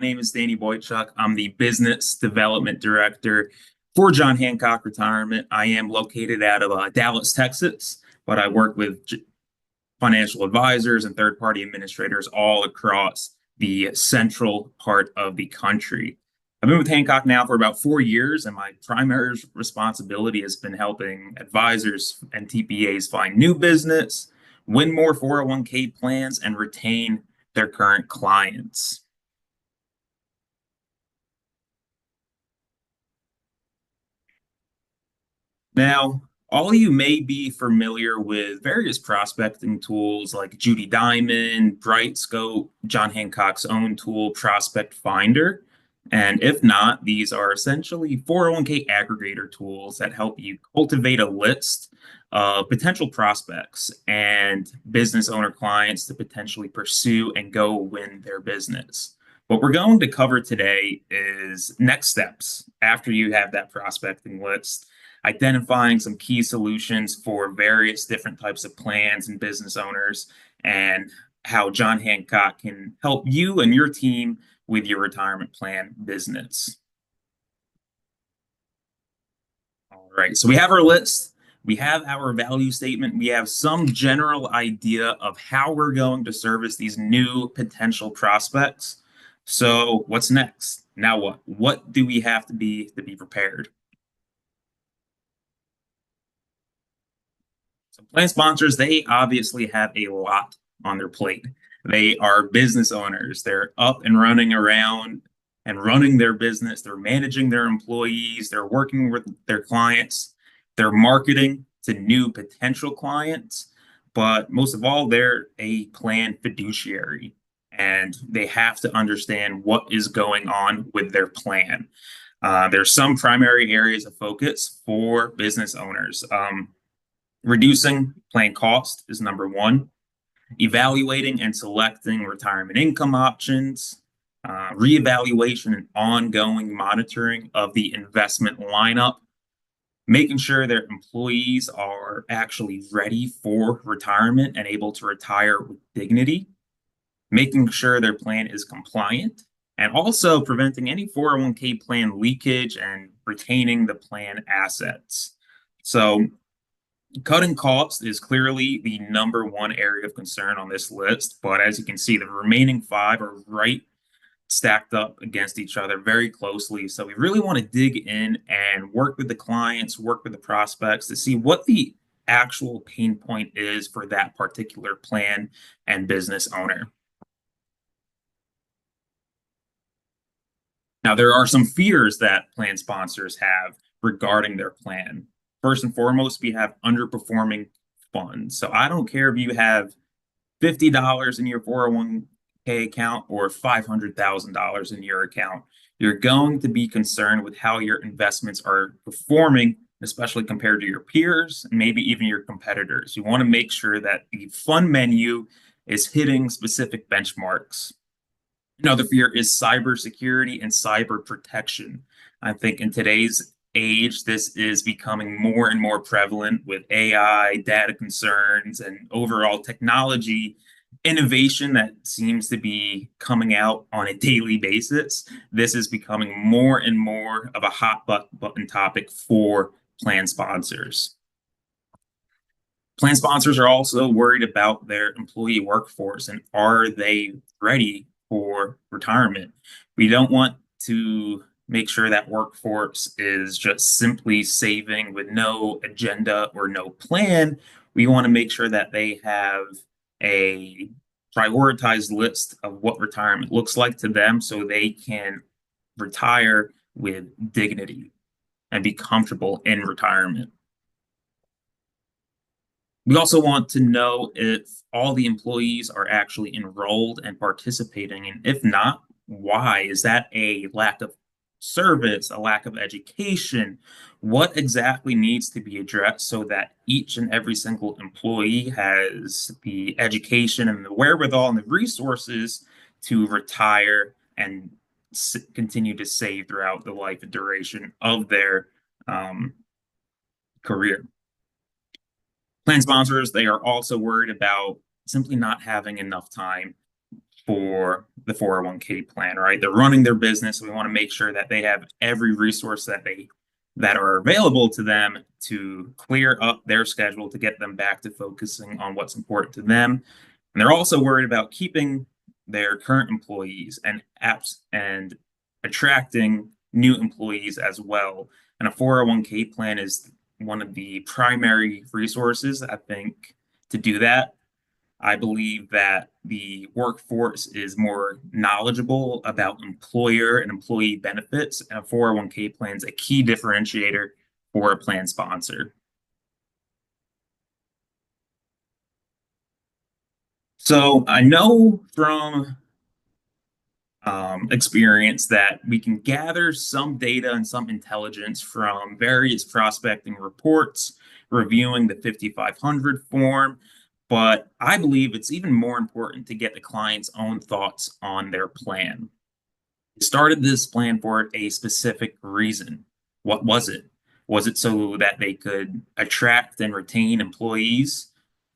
name is Danny Boychuck. I'm the Business Development Director for John Hancock Retirement. I am located out of Dallas, Texas, but I work with financial advisors and third-party administrators all across the central part of the country. I've been with Hancock now for about 4 years, and my primary responsibility has been helping advisors and TPAs find new business, win more 401k plans, and retain their current clients. Now, all of you may be familiar with various prospecting tools like Judy Diamond, Brightscope, John Hancock's own tool, Prospect Finder. And if not, these are essentially 401k aggregator tools that help you cultivate a list of potential prospects and business owner clients to potentially pursue and go win their business. What we're going to cover today is next steps after you have that prospecting list, identifying some key solutions for various different types of plans and business owners, and how John Hancock can help you and your team with your retirement plan business. All right, so we have our list. We have our value statement. We have some general idea of how we're going to service these new potential prospects. So what's next? Now what? What do we have to be prepared? So plan sponsors, they obviously have a lot on their plate. They are business owners. They're up and running around and running their business. They're managing their employees. They're working with their clients. They're marketing to new potential clients. But most of all, they're a plan fiduciary and they have to understand what is going on with their plan. There's some primary areas of focus for business owners. Reducing plan cost is number one. Evaluating and selecting retirement income options, reevaluation and ongoing monitoring of the investment lineup, making sure their employees are actually ready for retirement and able to retire with dignity, making sure their plan is compliant, and also preventing any 401k plan leakage and retaining the plan assets. So cutting costs is clearly the number one area of concern on this list, but as you can see, the remaining five are right stacked up against each other very closely. So we really want to dig in and work with the clients, work with the prospects to see what the actual pain point is for that particular plan and business owner. Now, there are some fears that plan sponsors have regarding their plan. First and foremost, we have underperforming funds. So I don't care if you have $50 in your 401k account or $500,000 in your account. You're going to be concerned with how your investments are performing, especially compared to your peers and maybe even your competitors. You want to make sure that the fund menu is hitting specific benchmarks. Another fear is cybersecurity and cyber protection. I think in today's age, this is becoming more and more prevalent with AI, data concerns, and overall technology innovation that seems to be coming out on a daily basis. This is becoming more and more of a hot button topic for plan sponsors. Plan sponsors are also worried about their employee workforce and are they ready for retirement? We don't want to make sure that workforce is just simply saving with no agenda or no plan. We want to make sure that they have a prioritized list of what retirement looks like to them so they can retire with dignity and be comfortable in retirement. We also want to know if all the employees are actually enrolled and participating, and if not, why? Is that a lack of service, a lack of education? What exactly needs to be addressed so that each and every single employee has the education and the wherewithal and the resources to retire and continue to save throughout the life and duration of their career? Plan sponsors, they are also worried about simply not having enough time. for the 401k plan, right? They're running their business. So we want to make sure that they have every resource that are available to them to clear up their schedule to get them back to focusing on what's important to them. And they're also worried about keeping their current employees and apps and attracting new employees as well. And a 401k plan is one of the primary resources, I think, to do that. I believe that the workforce is more knowledgeable about employer and employee benefits, and a 401k plan is a key differentiator for a plan sponsor. So I know from experience that we can gather some data and some intelligence from various prospecting reports, reviewing the 5500 form. But I believe it's even more important to get the client's own thoughts on their plan. They started this plan for a specific reason. What was it? Was it so that they could attract and retain employees?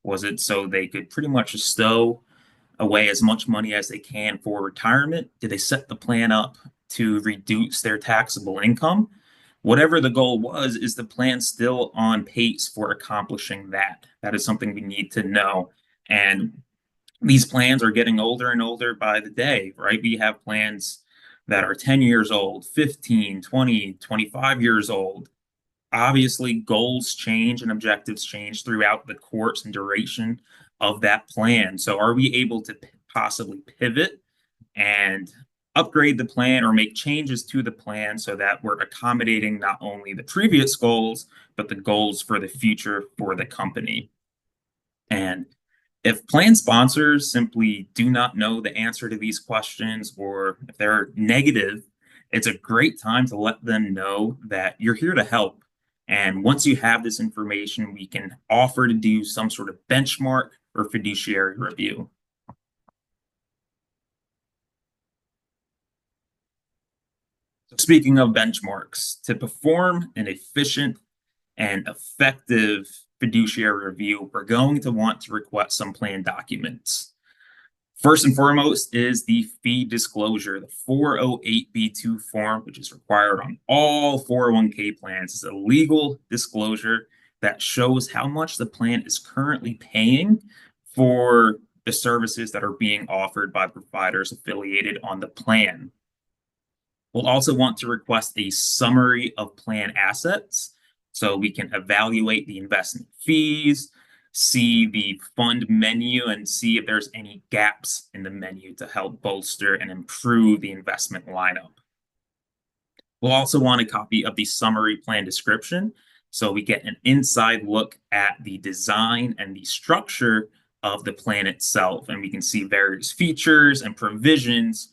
Was it so they could pretty much stow away as much money as they can for retirement? Did they set the plan up to reduce their taxable income? Whatever the goal was, is the plan still on pace for accomplishing that? That is something we need to know. And these plans are getting older and older by the day, right? We have plans that are 10 years old, 15, 20, 25 years old. Obviously, goals change and objectives change throughout the course and duration of that plan. So, are we able to possibly pivot and upgrade the plan or make changes to the plan so that we're accommodating not only the previous goals, but the goals for the future for the company? And if plan sponsors simply do not know the answer to these questions, or if they're negative, it's a great time to let them know that you're here to help. And once you have this information, we can offer to do some sort of benchmark or fiduciary review. So speaking of benchmarks, to perform an efficient and effective fiduciary review, we're going to want to request some plan documents. First and foremost is the fee disclosure, the 408B2 form, which is required on all 401k plans. It's a legal disclosure that shows how much the plan is currently paying for the services that are being offered by providers affiliated on the plan. We'll also want to request a summary of plan assets so we can evaluate the investment fees, see the fund menu, and see if there's any gaps in the menu to help bolster and improve the investment lineup. We'll also want a copy of the summary plan description so we get an inside look at the design and the structure of the plan itself, and we can see various features and provisions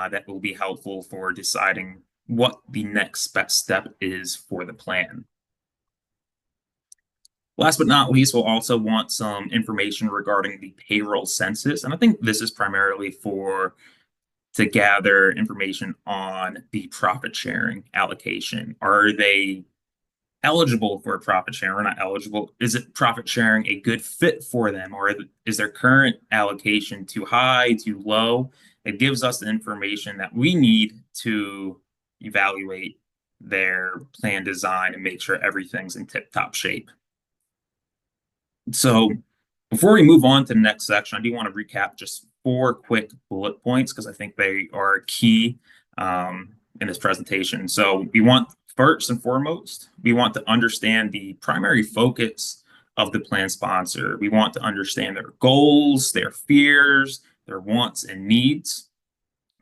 that will be helpful for deciding what the next best step is for the plan. Last but not least, we'll also want some information regarding the payroll census. And I think this is primarily to gather information on the profit sharing allocation. Are they eligible for a profit share or not eligible? Is it profit sharing a good fit for them, or is their current allocation too high, too low? It gives us the information that we need to evaluate their plan design and make sure everything's in tip-top shape. So before we move on to the next section, I do want to recap just 4 quick bullet points because I think they are key in this presentation. So we want, first and foremost, we want to understand the primary focus of the plan sponsor. We want to understand their goals, their fears, their wants and needs.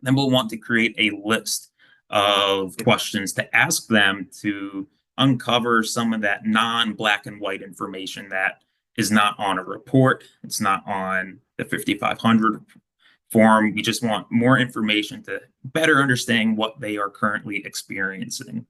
Then we'll want to create a list of questions to ask them to uncover some of that non-black and white information that is not on a report. It's not on the 5500 form. We just want more information to better understand what they are currently experiencing.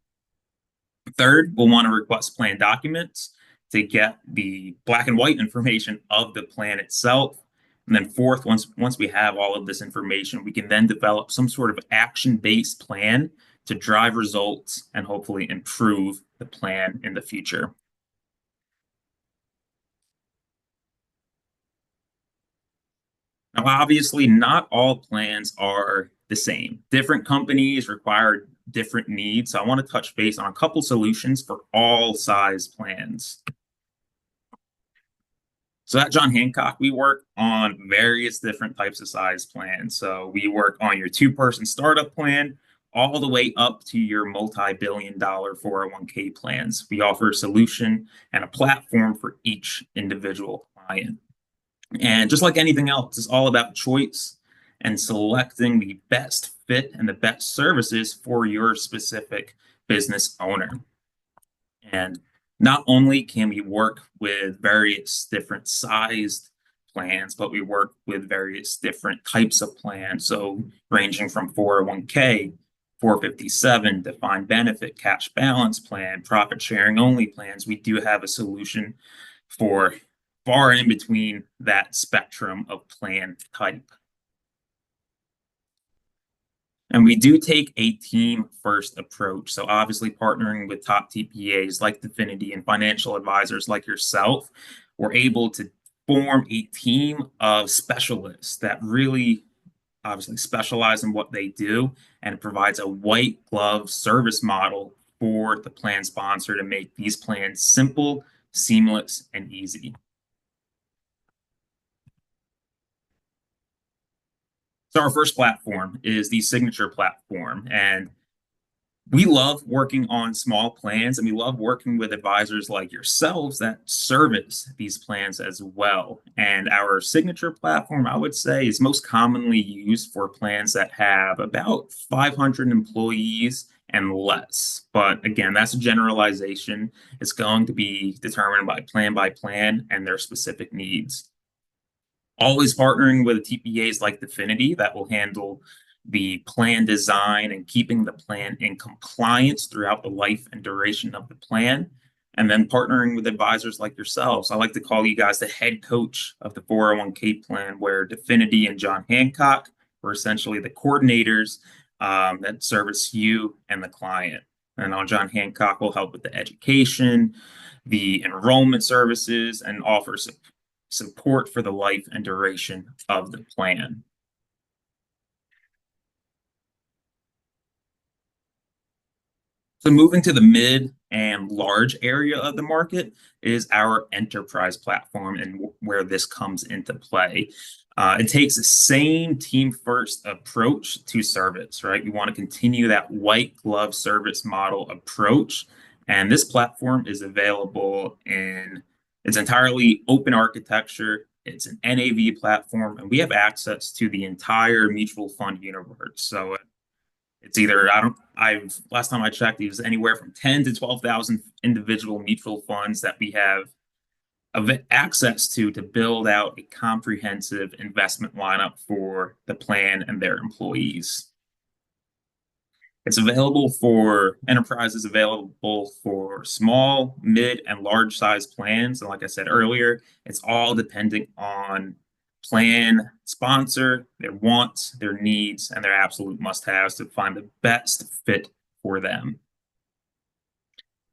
Third, we'll want to request plan documents to get the black and white information of the plan itself. And then fourth, once we have all of this information, we can then develop some sort of action-based plan to drive results and hopefully improve the plan in the future. Now, obviously, not all plans are the same. Different companies require different needs. So I want to touch base on a couple solutions for all size plans. So at John Hancock, we work on various different types of size plans. So we work on your two-person startup plan all the way up to your multi-billion dollar 401k plans. We offer a solution and a platform for each individual client. And just like anything else, it's all about choice and selecting the best fit and the best services for your specific business owner. And not only can we work with various different sized plans, but we work with various different types of plans. So ranging from 401k, 457, defined benefit, cash balance plan, profit sharing only plans. We do have a solution for far in between that spectrum of plan type. And we do take a team first approach. So, obviously, partnering with top TPAs like Definiti and financial advisors like yourself, we're able to form a team of specialists that really obviously specialize in what they do, and it provides a white glove service model for the plan sponsor to make these plans simple, seamless, and easy. So our first platform is the signature platform. And we love working on small plans and we love working with advisors like yourselves that service these plans as well. And our signature platform, I would say, is most commonly used for plans that have about 500 employees and less. But again, that's a generalization. It's going to be determined by plan and their specific needs. Always partnering with TPAs like Definiti that will handle the plan design and keeping the plan in compliance throughout the life and duration of the plan. And then partnering with advisors like yourselves. I like to call you guys the head coach of the 401k plan, where Definiti and John Hancock were essentially the coordinators that service you and the client. And on John Hancock will help with the education, the enrollment services, and offer support for the life and duration of the plan. So moving to the mid and large area of the market is our enterprise platform and where this comes into play. It takes the same team first approach to service, right? We want to continue that white glove service model approach. And this platform is available in it's entirely open architecture. It's an NAV platform, and we have access to the entire mutual fund universe. So it's either I don't I've last time I checked, it was anywhere from 10 to 12,000 individual mutual funds that we have access to build out a comprehensive investment lineup for the plan and their employees. It's available for enterprises, available for small, mid, and large size plans. And like I said earlier, it's all depending on plan sponsor, their wants, their needs, and their absolute must haves to find the best fit for them.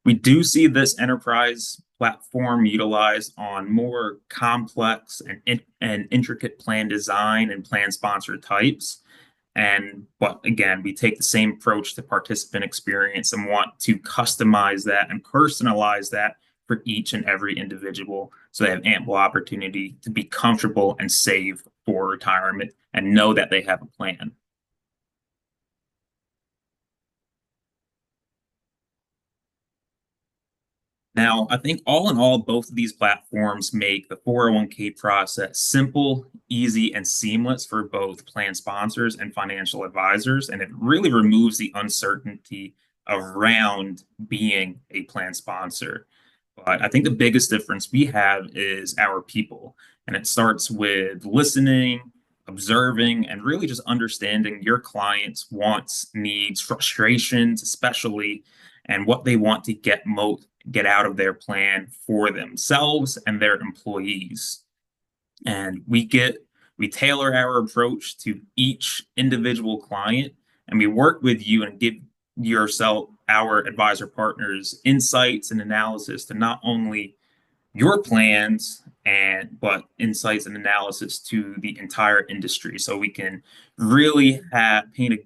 We do see this enterprise platform utilized on more complex and intricate plan design and plan sponsor types. And but again, we take the same approach to participant experience and want to customize that and personalize that for each and every individual so they have ample opportunity to be comfortable and save for retirement and know that they have a plan. Now, I think all in all, both of these platforms make the 401k process simple, easy, and seamless for both plan sponsors and financial advisors. And it really removes the uncertainty around being a plan sponsor. But I think the biggest difference we have is our people. And it starts with listening, observing, and really just understanding your clients' wants, needs, frustrations, especially, and what they want to get out of their plan for themselves and their employees. And we tailor our approach to each individual client, and we work with you and give yourself, our advisor partners, insights and analysis to not only your plans and but insights and analysis to the entire industry, so we can really have paint a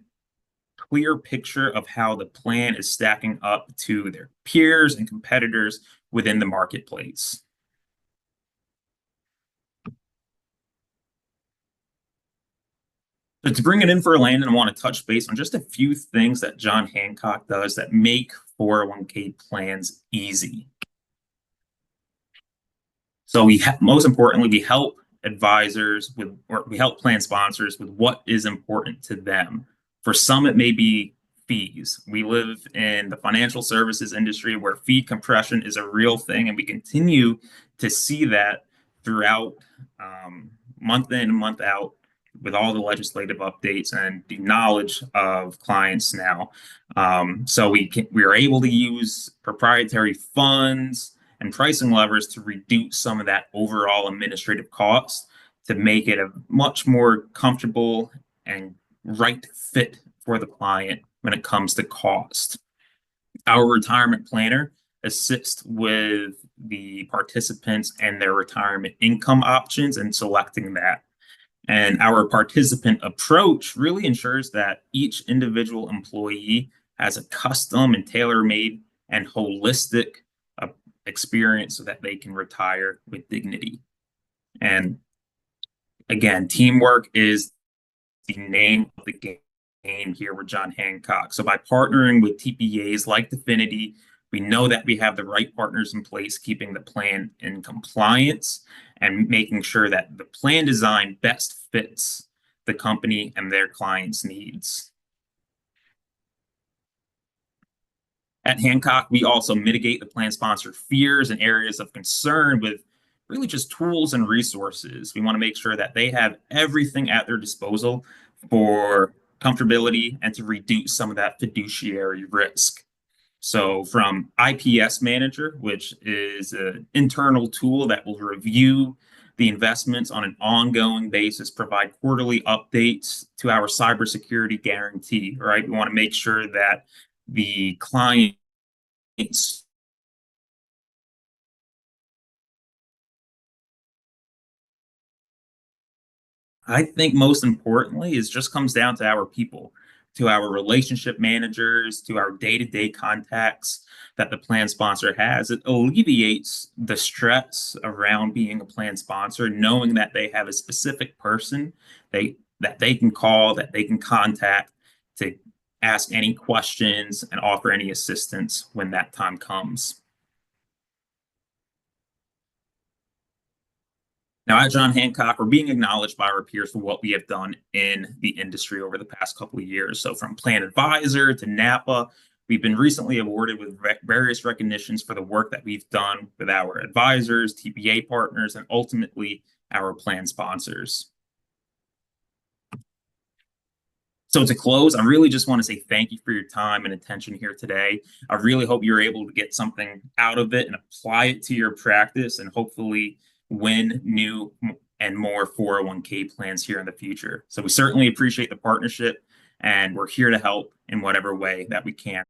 clear picture of how the plan is stacking up to their peers and competitors within the marketplace. But to bring it in for Landon, I want to touch base on just a few things that John Hancock does that make 401k plans easy. So most importantly, we help advisors with, or we help plan sponsors with what is important to them. For some, it may be fees. We live in the financial services industry where fee compression is a real thing, and we continue to see that throughout month in and month out with all the legislative updates and the knowledge of clients now. So we are able to use proprietary funds and pricing levers to reduce some of that overall administrative cost to make it a much more comfortable and right fit for the client when it comes to cost. Our retirement planner assists with the participants and their retirement income options and selecting that. And our participant approach really ensures that each individual employee has a custom and tailor-made and holistic uh, experience so that they can retire with dignity. And again, teamwork is the name of the game here with John Hancock. So by partnering with TPAs like Definiti, we know that we have the right partners in place, keeping the plan in compliance and making sure that the plan design best fits the company and their clients' needs. At Hancock, we also mitigate the plan sponsor fears and areas of concern with really just tools and resources. We want to make sure that they have everything at their disposal for comfortability and to reduce some of that fiduciary risk. So from IPS Manager, which is an internal tool that will review the investments on an ongoing basis, provide quarterly updates to our cybersecurity guarantee, right? We want to make sure that the clients I think most importantly is just comes down to our people, to our relationship managers, to our day-to-day contacts that the plan sponsor has. It alleviates the stress around being a plan sponsor, knowing that they have a specific person that they can call, that they can contact to ask any questions and offer any assistance when that time comes. Now, at John Hancock, we're being acknowledged by our peers for what we have done in the industry over the past couple of years. So, from Plan Advisor to Napa, we've been recently awarded with various recognitions for the work that we've done with our advisors, TPA partners, and ultimately our plan sponsors. So to close, I really just want to say thank you for your time and attention here today. I really hope you're able to get something out of it and apply it to your practice and hopefully win new and more 401k plans here in the future. So we certainly appreciate the partnership and we're here to help in whatever way that we can.